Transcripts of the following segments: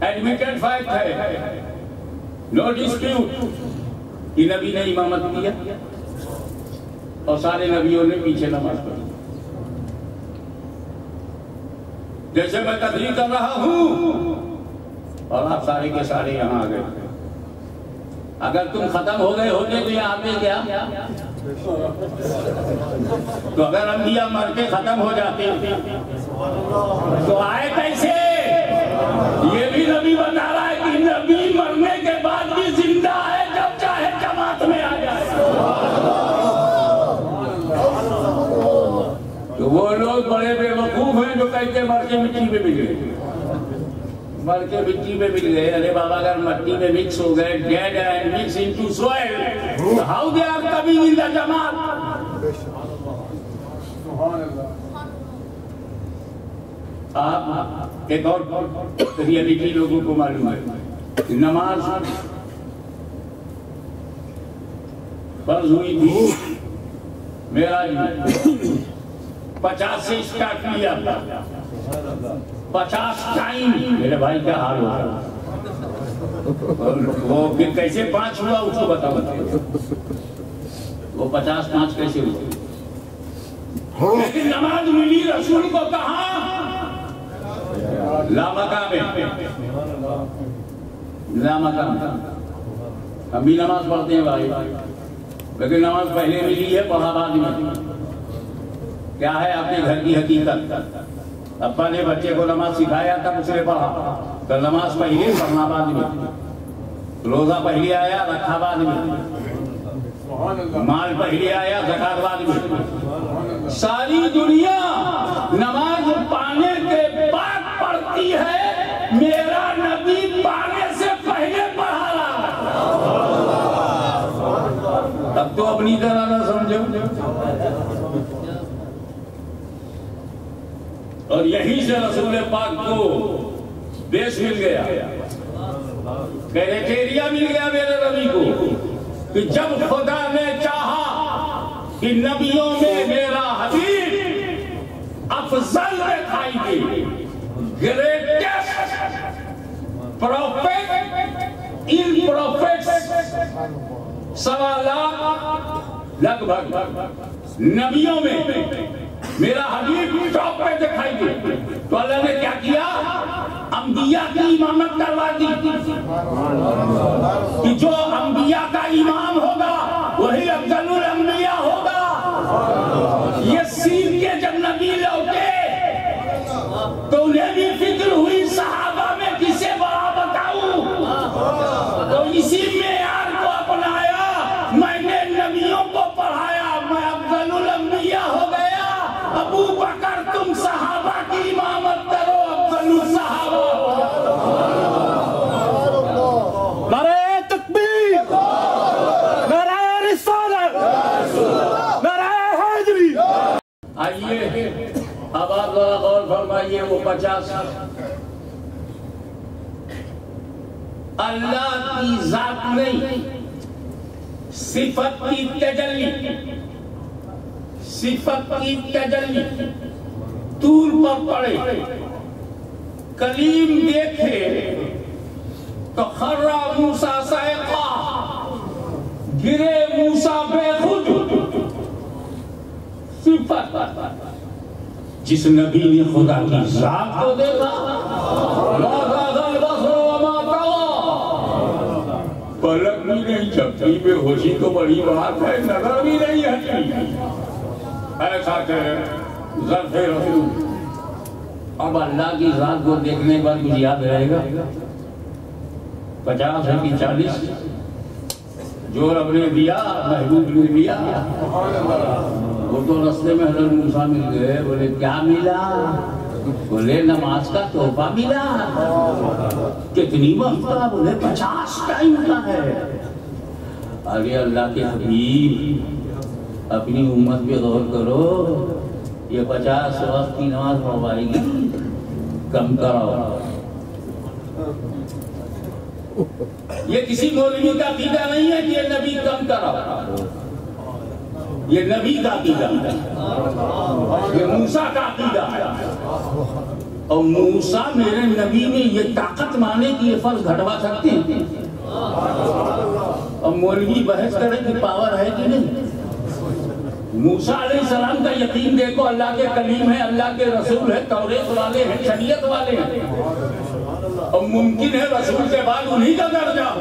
Admitted fact ہے، نو dispute کہ نبی نے امامت کیا اور سارے نبیوں نے پیچھے نماز پڑھی. جیسے میں تقریر کر رہا ہوں اور آپ سارے کے سارے یہاں آ گئے، اگر تم ختم ہو گئے ہوتے تو یہاں آتے کیا؟ تو اگر انبیاء مر کے ختم ہو جاتے تو آئے کیسے؟ یہ بھی نبی بتا رہا ہے کہ نبی مرنے کے بعد بھی زندہ ہے، جب چاہے جماعت میں آ جائے. تو وہ لوگ بڑے بے وقوف ہیں جو کہتے مر کے مٹی میں مل گئے، مر کے مٹی میں مل گئے. ارے بابا اگر مٹی میں مکس ہو گئے، dead and mix into soil, how they are coming in the جماعت؟ آپ ایک اور ریئلٹی لوگوں کو معلوم ہے، نماز فرض ہوئی تھی معراج میں، 50 سے اسٹارٹ کیا، 50 ٹائم. میرے بھائی کیا حال ہوا، وہ پھر کیسے 5 ہوا اس کو بتا وہ 50 5 کیسے ہوئے. لیکن نماز ملی رسول کو کہاں؟ لامکہ میں. لامکہ ہم بھی نماز پڑھتے ہیں بھائی، لیکن نماز پہلے ملی ہے پڑھا بعد میں. کیا ہے آپ کے گھر کی حقیقت؟ ابا نے بچے کو نماز سکھایا تب اس نے پڑھا، تو نماز پہلے پڑھنا بعد میں، روزہ پہلے آیا رکھا بعد میں، مال پہلے آیا زکات بعد میں. ساری دنیا نماز پانے کے بعد پڑھتی ہے، میرا نبی پانے سے پہلے پڑھا رہا. اب تو اپنی طرح نہ سمجھو. اور یہیں سے رسول پاک کو بیس مل گیا، کریٹیریا مل گیا میرے نبی کو کہ جب خدا نے چاہا کہ نبیوں میں میرا حبیب افضل دکھائی دے، گریٹسٹ پروفیٹ ان پروفیٹس، 1.25 لاکھ لگ بھگ نبیوں میں میرا حبیب ٹاپ پہ دکھائی دے، تو اللہ نے کیا کیا؟ انبیاء کی امامت کروا دی کہ جو انبیاء کا امام ہوگا وہی افضل الانبیاء ہوگا. یہ سیکھ کے جب نبی لوٹے تو انہیں بھی فکر ہوئی صحابہ میں کسے بڑا بتاؤں، تو اسی معیار کو اپنایا. میں نے نبیوں کو پڑھایا، میں افضل الانبیاء ہو گیا. ابو بکر تم صحابہ کی امامت کرو، افضل الصحابہ. نعرہ تکبیر، نعرہ رسالت، نعرہ حیدری. آئیے اب آپ ذرا غور فرمائیے، وہ 50 اللہ کی ذات نہیں، صفت کی تجلی، صفت کی تجلی. طور پر پڑے، کلیم دیکھے تو خرّا موسیٰ صاعقہ، گرے موسیٰ بے خود. صفت جس نبی نے خدا کی ذات کو دیکھا، ما زاغ البصر وما طغى، پلک بھی نہیں جھپکی، بے ہوشی تو بڑی بات ہے، نظر بھی نہیں ہٹی. ایسا کہ ظرف رسول. اب اللہ کی ذات کو دیکھنے کے بعد کچھ یاد رہے گا؟ 50 ہے کہ 40 جو رب نے دیا محبوب نے دیا. وہ تو رستے میں حضرت موسیٰ مل گئے، بولے کیا ملا؟ بولے نماز کا تحفہ ملا. کتنی وقت کا؟ بولے 50 ٹائم کا ہے. ارے اللہ کے حبیب اپنی امت پہ غور کرو، یہ 50 وقت کی نماز پڑھوائے گی، کم کراؤ. یہ کسی مولوی کا عقیدہ نہیں ہے کہ یہ نبی کم کراؤ، یہ نبی کا عقیدہ ہے، یہ موسیٰ کا عقیدہ ہے. اور موسیٰ میرے نبی میں یہ طاقت مانے کہ یہ فرض گھٹوا سکتے ہیں. اور مولوی بحث کرے کہ پاور ہے کہ نہیں. موسیٰ علیہ السلام کا یقین دیکھو، اللہ کے کلیم ہے، اللہ کے رسول ہے، توریت والے ہیں، شریعت والے ہیں. اور ممکن ہے رسول کے بعد انہی کا درجہ ہو.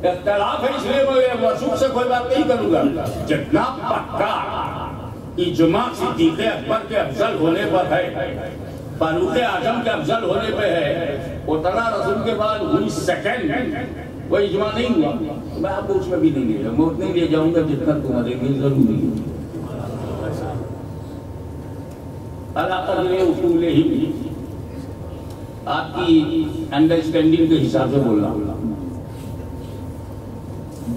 اختلاف ہے، اس لیے میں رسول سے کوئی بات نہیں کروں گا. جتنا پکا اجماع صدیق اکبر کے افضل ہونے پر ہے، فاروق اعظم کے افضل ہونے پہ ہے، اتنا رسول کے بعد ہوئی سیکنڈ وہ اجماع نہیں ہوا. میں آپ کو اس میں بھی نہیں لے جاؤں گا، اتنے لے جاؤں گا جتنا تمہارے لیے ضروری ہے. اللہ قدر اصول ہی آپ کی انڈرسٹینڈنگ کے حساب سے بول رہا ہوں.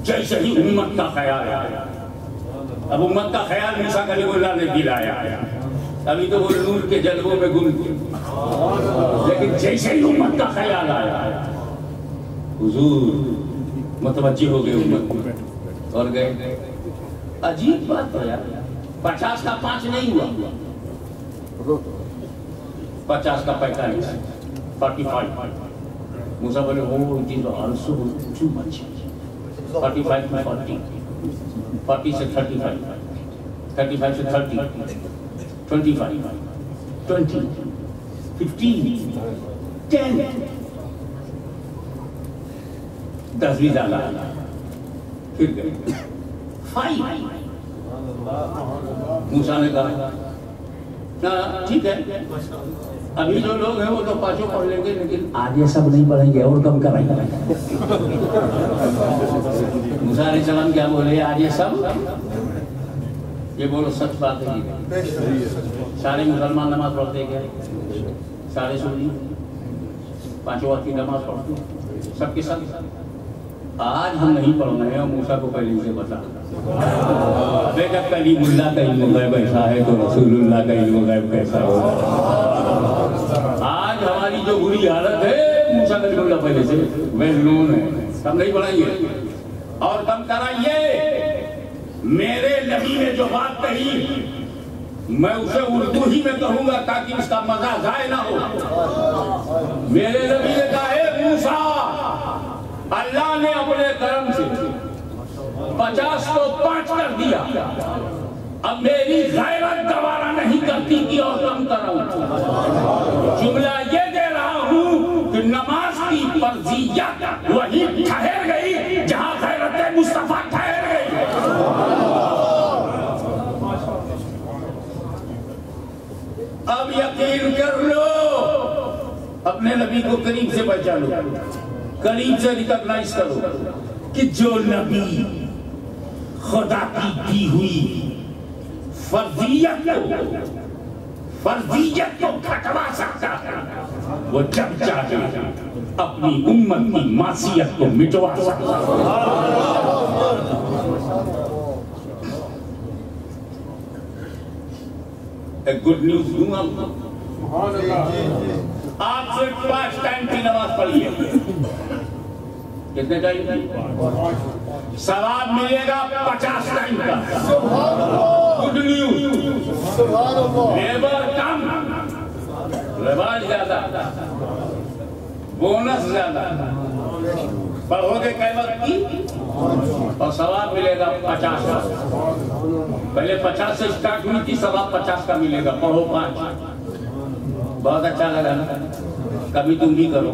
جیسے ہی امت کا خیال آیا، اب امت کا خیال موسیٰ کلیم اللہ نے دلایا، ابھی تو وہ نور کے جلووں میں گم تھے، لیکن جیسے ہی امت کا خیال آیا حضور متوجہ ہو گئے امت اور گئے. عجیب بات ہے یار، 50 کا 5 نہیں ہوا، 50 کا 45، 45. موسیٰ بولے وہ it is also too much. 45 میں 40، 40 سے 35، 35 سے 30، 25، 20، 15، 10، 10 بھی زیادہ. پھر گئے 5. موسیٰ نے کہا ٹھیک ہے، ابھی جو لوگ ہیں وہ تو 5 پڑھ لیں گے، لیکن آگے سب نہیں پڑھیں گے اور کم کرائیں گے. موسیٰ علیہ السلام کیا بولے؟ آگے سب، یہ بولو سچ بات ہے. سارے مسلمان نماز پڑھتے گئے، سارے سنی 5 وقت کی نماز پڑھتے سب کے ساتھ. آج ہم نہیں پڑھنا ہے، موسیٰ کو پہلے سے بتا. جب کلیم اللہ کا علم غیب ایسا ہے تو رسول اللہ کا علم غیب کیسا ہوگا؟ آج ہماری جو بری حالت ہے، موسیٰ کلیم اللہ پہلے سے ویل نون ہے، ہم نہیں پڑھائیں گے. اور کم کرائیے، میرے نبی نے جو بات کہی میں اسے اردو ہی میں کہوں گا تاکہ اس کا مزہ ضائع نہ ہو. میرے نبی نے کہا ہے موسیٰ، اللہ نے اپنے کرم سے 50 کو 5 کر دیا، اب میری غیرت دوبارہ نہیں کرتی کہ اور کم کراؤں. جملہ یہ دے رہا ہوں کہ نماز کی فرضیت وہی ٹھہر گئی جہاں غیرت مصطفیٰ ٹھہر گئی. اب یقین کر لو، اپنے نبی کو قریب سے پہچانو، قریب سے ریکگنائز کرو کہ جو نبی خدا کی دی ہوئی فرضیت کو گھٹوا سکتا ہے، وہ جب چاہے اپنی امت کی معصیت کو مٹوا سکتا ہے. ایک گڈ نیوز دوں آپ سے 5 ٹائم کی نماز پڑھیے. کتنے ٹائم؟ ثواب ملے گا 50 ٹائم کا. گڈ نیوز، لیبر کم، ریوارڈ زیادہ، بونس زیادہ. پڑھو گے قیمت کی اور ثواب ملے گا 50 کا. پہلے 50 سے اسٹارٹ ہوئی تھی، ثواب 50 کا ملے گا. پڑھو 5. بہت اچھا لگا نا؟ کبھی تم بھی کرو.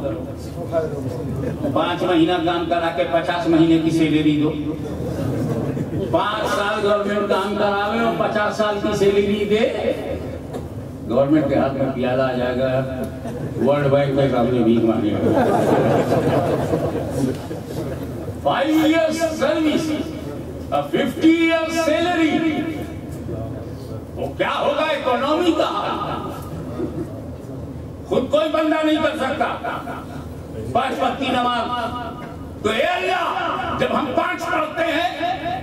5 مہینہ کام کرا کے 50 مہینے کی سیلری دو. 5 سال گورنمنٹ کام کراوے اور 50 سال کی سیلری دے. گورنمنٹ کے ہاتھ میں پیالہ آ جائے گا، ورلڈ بینک میں سامنے بھیک مانگے گا. 5 years سروس، 50 years سیلری. وہ کیا ہوگا اکانومی کا حال؟ خود کوئی بندہ نہیں کر سکتا. 5 وقت کی نماز تو اے اللہ، جب ہم 5 پڑھتے ہیں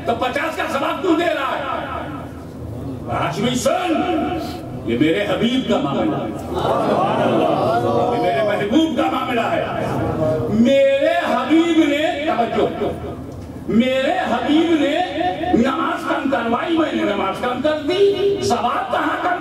تو 50 کا ثواب کیوں دے رہا ہے؟ ہاشمی سن، یہ میرے حبیب کا معاملہ ہے، یہ میرے محبوب کا معاملہ ہے. میرے حبیب نے توجہ، میرے حبیب نے نماز کم کروائی، میں نے نماز کم کر دی. ثواب کہاں کم